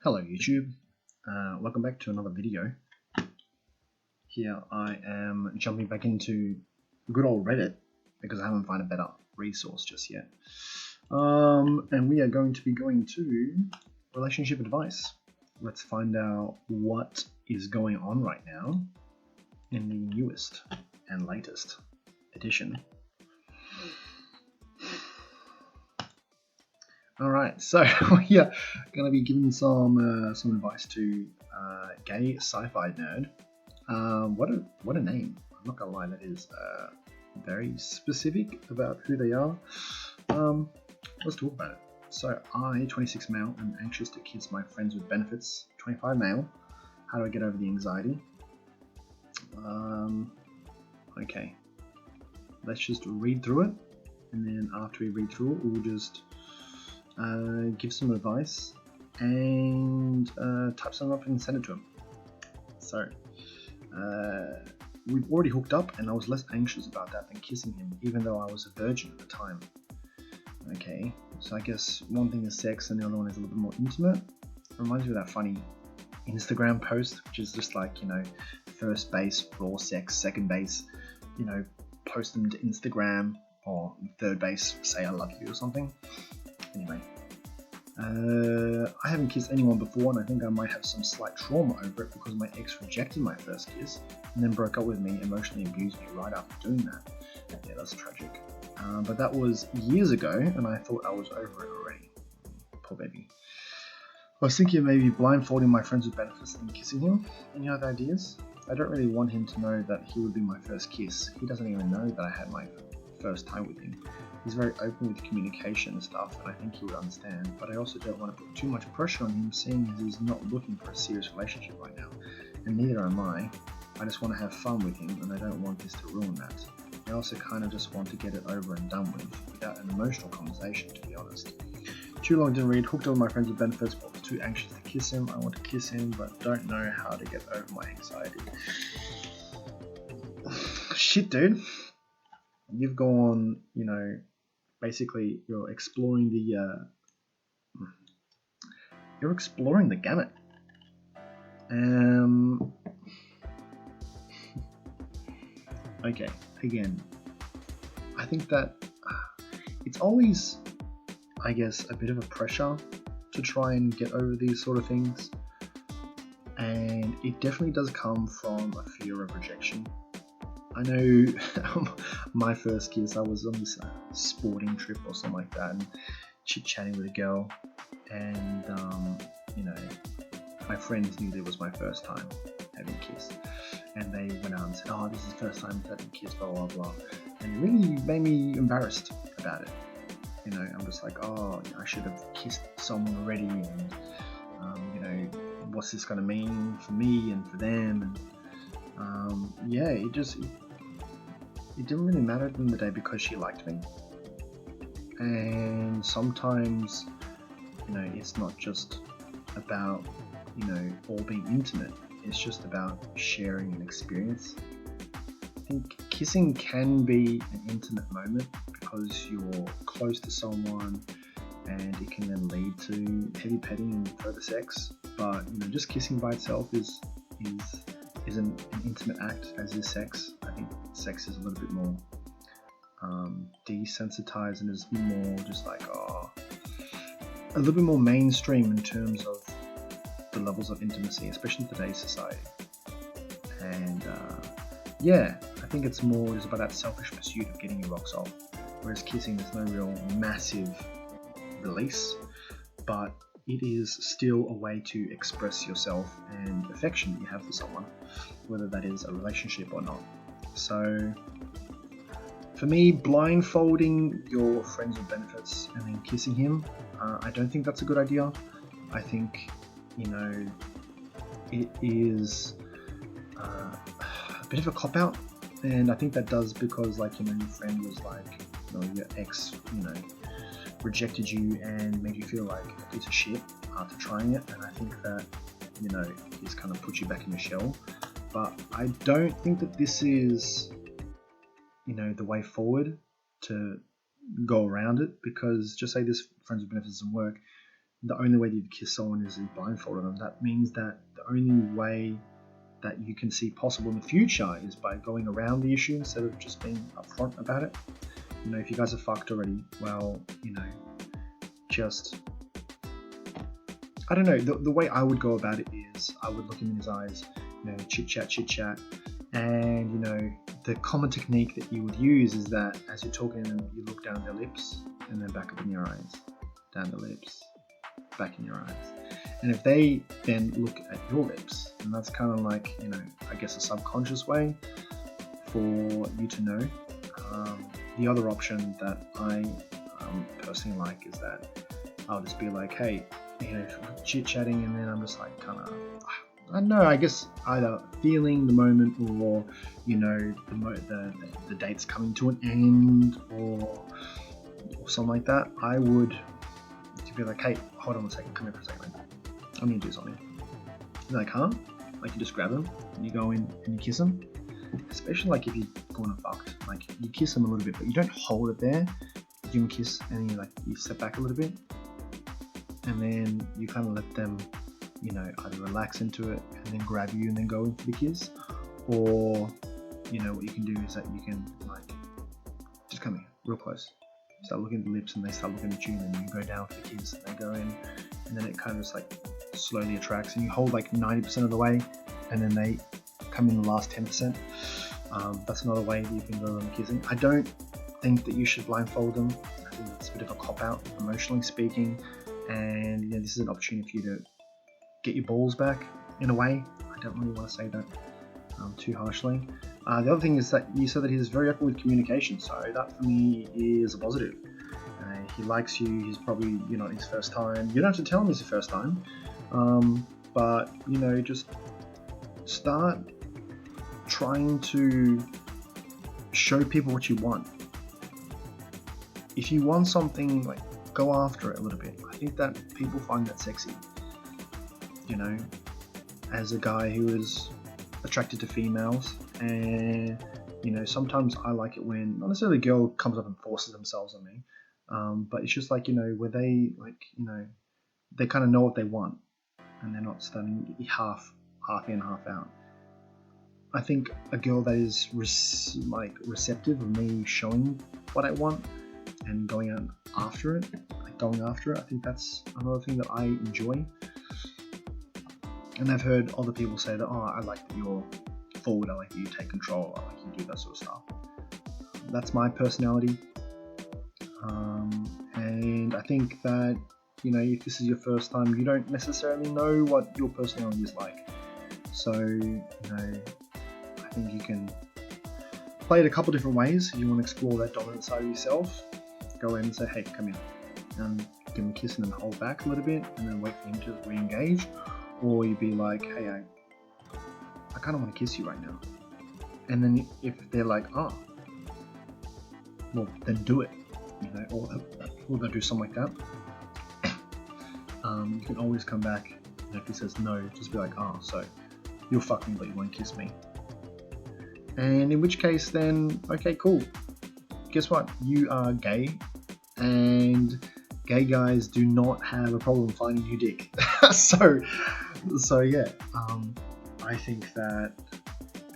Hello YouTube, welcome back to another video. Here I am jumping back into good old Reddit because I haven't found a better resource just yet. And we are going to be going to relationship advice. Let's find out what is going on right now in the newest and latest edition. Alright, so we are going to be giving some advice to gay sci-fi nerd. What a name! I'm not gonna lie, that is very specific about who they are. Let's talk about it. So I, 26 male, am anxious to kiss my friends with benefits. 25 male. How do I get over the anxiety? Okay. Let's just read through it, and then after we read through it, we'll just give some advice and type something up and send it to him. So we've already hooked up, and I was less anxious about that than kissing him, even though I was a virgin at the time. Okay, so I guess one thing is sex and the other one is a little bit more intimate. It reminds me of that funny Instagram post, which is just like, first base, raw sex, second base, post them to Instagram, or third base, say I love you or something. Anyway, I haven't kissed anyone before, and I think I might have some slight trauma over it because my ex rejected my first kiss and then broke up with me, emotionally abused me right after doing that. Yeah, that's tragic. But that was years ago, and I thought I was over it already. Poor baby. I was thinking of maybe blindfolding my friends with benefits and kissing him. Any other ideas? I don't really want him to know that he would be my first kiss. He doesn't even know that I had my first time with him. He's very open with communication and stuff, and I think he would understand, but I also don't want to put too much pressure on him, seeing as he's not looking for a serious relationship right now, and neither am I. I just want to have fun with him, and I don't want this to ruin that. I also kind of just want to get it over and done with, without an emotional conversation, to be honest. Too long didn't read, hooked up with my friends with benefits, but was too anxious to kiss him. I want to kiss him, but don't know how to get over my anxiety. Shit, dude. You've gone, basically you're exploring the gamut. Okay, again, I think that it's always, I guess, a bit of a pressure to try and get over these sort of things, and it definitely does come from a fear of rejection. I know my first kiss, I was on this sporting trip or something like that, and chit-chatting with a girl, and my friends knew that it was my first time having a kiss, and they went out and said, "Oh, this is the first time having a kiss, blah blah blah," and it really made me embarrassed about it. I'm just like, oh, I should have kissed someone already, and what's this gonna mean for me and for them, and it didn't really matter at the end of the day because she liked me. And sometimes, it's not just about, all being intimate. It's just about sharing an experience. I think kissing can be an intimate moment because you're close to someone, and it can then lead to heavy petting and further sex. But just kissing by itself isn't an intimate act as is sex. I think sex is a little bit more desensitized and is more just like a little bit more mainstream in terms of the levels of intimacy, especially in today's society. And I think it's more just about that selfish pursuit of getting your rocks off. Whereas kissing, there's no real massive release, but it is still a way to express yourself and affection that you have for someone, whether that is a relationship or not. So for me, blindfolding your friends with benefits and then kissing him, I don't think that's a good idea. I think, it is a bit of a cop-out, and I think that does because, your friend was like, your ex, rejected you and made you feel like a piece of shit after trying it, and I think that he's kind of put you back in your shell. But I don't think that this is the way forward to go around it, because just say this friends with benefits doesn't work, the only way that you kiss someone is blindfolded them. That means that the only way that you can see possible in the future is by going around the issue instead of just being upfront about it. You know, if you guys are fucked already, well, you know, just, I don't know, the way I would go about it is I would look him in his eyes, you know, chit chat, and, you know, the common technique that you would use is that as you're talking to them, you look down their lips and then back up in your eyes, down the lips, back in your eyes. And if they then look at your lips, and that's kind of like, you know, I guess a subconscious way for you to know. The other option that I personally like is that I'll just be like, hey, you know, chit-chatting, and then I'm just like kind of, I don't know, I guess either feeling the moment, or, you know, the date's coming to an end, or something like that. I would be like, hey, hold on a second, come here for a second. I'm gonna do something. You're like, huh? Like, you just grab them and you go in and you kiss them. Especially like if you're going to fuck, like you kiss them a little bit, but you don't hold it there. You give them a kiss and then you step back a little bit, and then you kind of let them, you know, either relax into it and then grab you and then go in for the kiss, or, you know, what you can do is that you can like just come here real close, start looking at the lips, and they start looking at you, and then you go down for the kiss and they go in, and then it kind of just like slowly attracts, and you hold like 90% of the way, and then they come in the last 10%. That's another way that you can go on kissing. I don't think that you should blindfold them. I think it's a bit of a cop-out, emotionally speaking, and, you know, this is an opportunity for you to get your balls back in a way. I don't really want to say that too harshly. The other thing is that you said that he's very open with communication, so that for me is a positive. He likes you. He's probably, you know, his first time. You don't have to tell him it's the first time, but, you know, just start trying to show people what you want. If you want something, like, go after it a little bit. I think that people find that sexy. You know, as a guy who is attracted to females, and, you know, sometimes I like it when not necessarily a girl comes up and forces themselves on me, but it's just like, you know, where they, like, you know, they kind of know what they want, and they're not standing half in, half out. I think a girl that is receptive of me showing what I want and going out after it, I think that's another thing that I enjoy. And I've heard other people say that, oh, I like that you're forward, I like that you take control, I like you do that sort of stuff. That's my personality. And I think that, you know, if this is your first time, you don't necessarily know what your personality is like. So, you know, I think you can play it a couple different ways. If you want to explore that dominant side of yourself, go in and say, hey, come here. And give him a kiss and then hold back a little bit and then wait for him to re-engage. Or you'd be like, hey, I kind of want to kiss you right now. And then if they're like, oh, well, then do it. You know, or they'll do something like that. You can always come back, and if he says no, just be like, oh, so you'll fuck me but you won't kiss me. And in which case then, okay, cool. Guess what? You are gay, and gay guys do not have a problem finding you dick. so yeah, I think that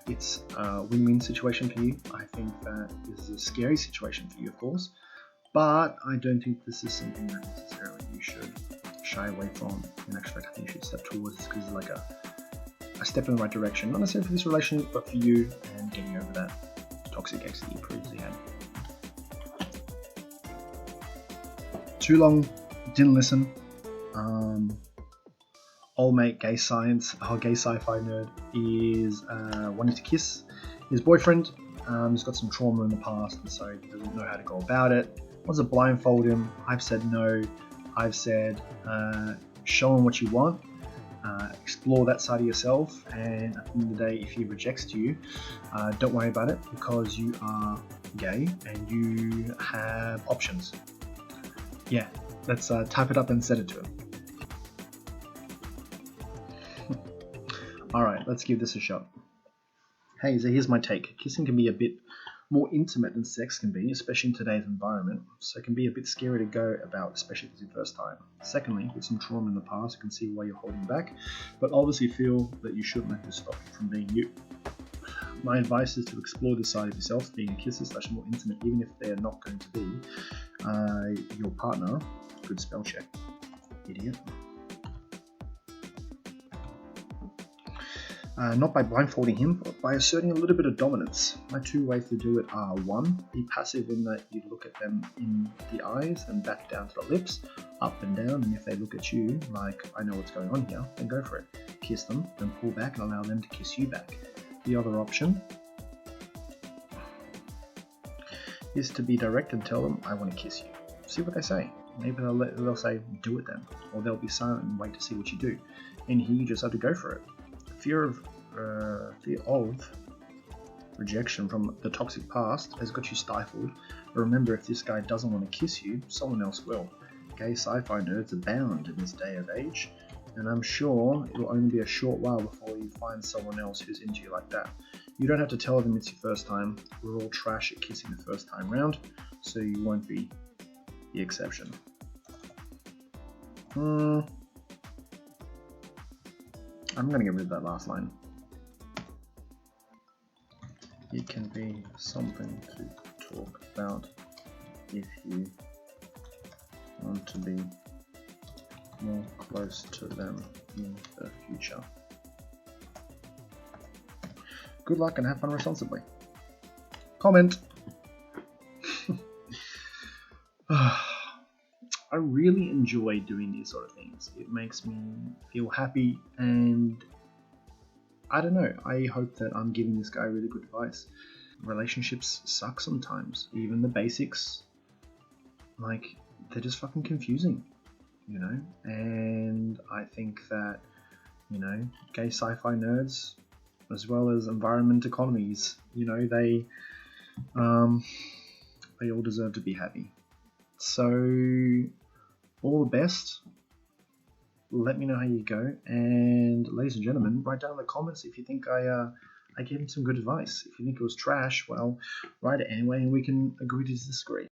it's a win-win situation for you. I think that this is a scary situation for you, of course, but I don't think this is something that necessarily you should shy away from. In actual fact, I think you should step towards this because it's like a step in the right direction, not necessarily for this relationship, but for you and getting over that toxic ex that you previously had. Too long, didn't listen. Old mate gay science, our gay sci-fi nerd, is wanting to kiss his boyfriend. He's got some trauma in the past, and so he doesn't know how to go about it. Wants to blindfold him. I've said no. I've said show him what you want. Explore that side of yourself, and at the end of the day, if he rejects you, don't worry about it, because you are gay and you have options. Yeah, let's type it up and send it to him. Alright, let's give this a shot. Hey, so here's my take. Kissing can be a bit more intimate than sex can be, especially in today's environment, so it can be a bit scary to go about, especially if it's your first time. Secondly, with some trauma in the past, you can see why you're holding back, but obviously feel that you shouldn't let this stop you from being you. My advice is to explore this side of yourself, being a kisser / more intimate, even if they're not going to be your partner. Good spell check, idiot. Not by blindfolding him, but by asserting a little bit of dominance. My 2 ways to do it are: 1, be passive in that you look at them in the eyes and back down to the lips, up and down, and if they look at you like, I know what's going on here, then go for it. Kiss them, then pull back and allow them to kiss you back. The other option is to be direct and tell them, I want to kiss you. See what they say. Maybe they'll say, do it then, or they'll be silent and wait to see what you do. And here you just have to go for it. Fear of rejection from the toxic past has got you stifled, but remember, if this guy doesn't want to kiss you, someone else will. Gay sci-fi nerds abound in this day of age, and I'm sure it will only be a short while before you find someone else who's into you like that. You don't have to tell them it's your first time. We're all trash at kissing the first time round, so you won't be the exception. I'm going to get rid of that last line. It can be something to talk about if you want to be more close to them in the future. Good luck and have fun responsibly. Comment. I really enjoy doing these sort of things. It makes me feel happy, and I don't know, I hope that I'm giving this guy really good advice. Relationships suck sometimes. Even the basics, like, they're just fucking confusing, you know? And I think that, you know, gay sci-fi nerds, as well as environment economies, you know, they all deserve to be happy. So, all the best. Let me know how you go, and ladies and gentlemen, write down in the comments if you think I gave him some good advice. If you think it was trash, well, write it anyway, and we can agree to disagree.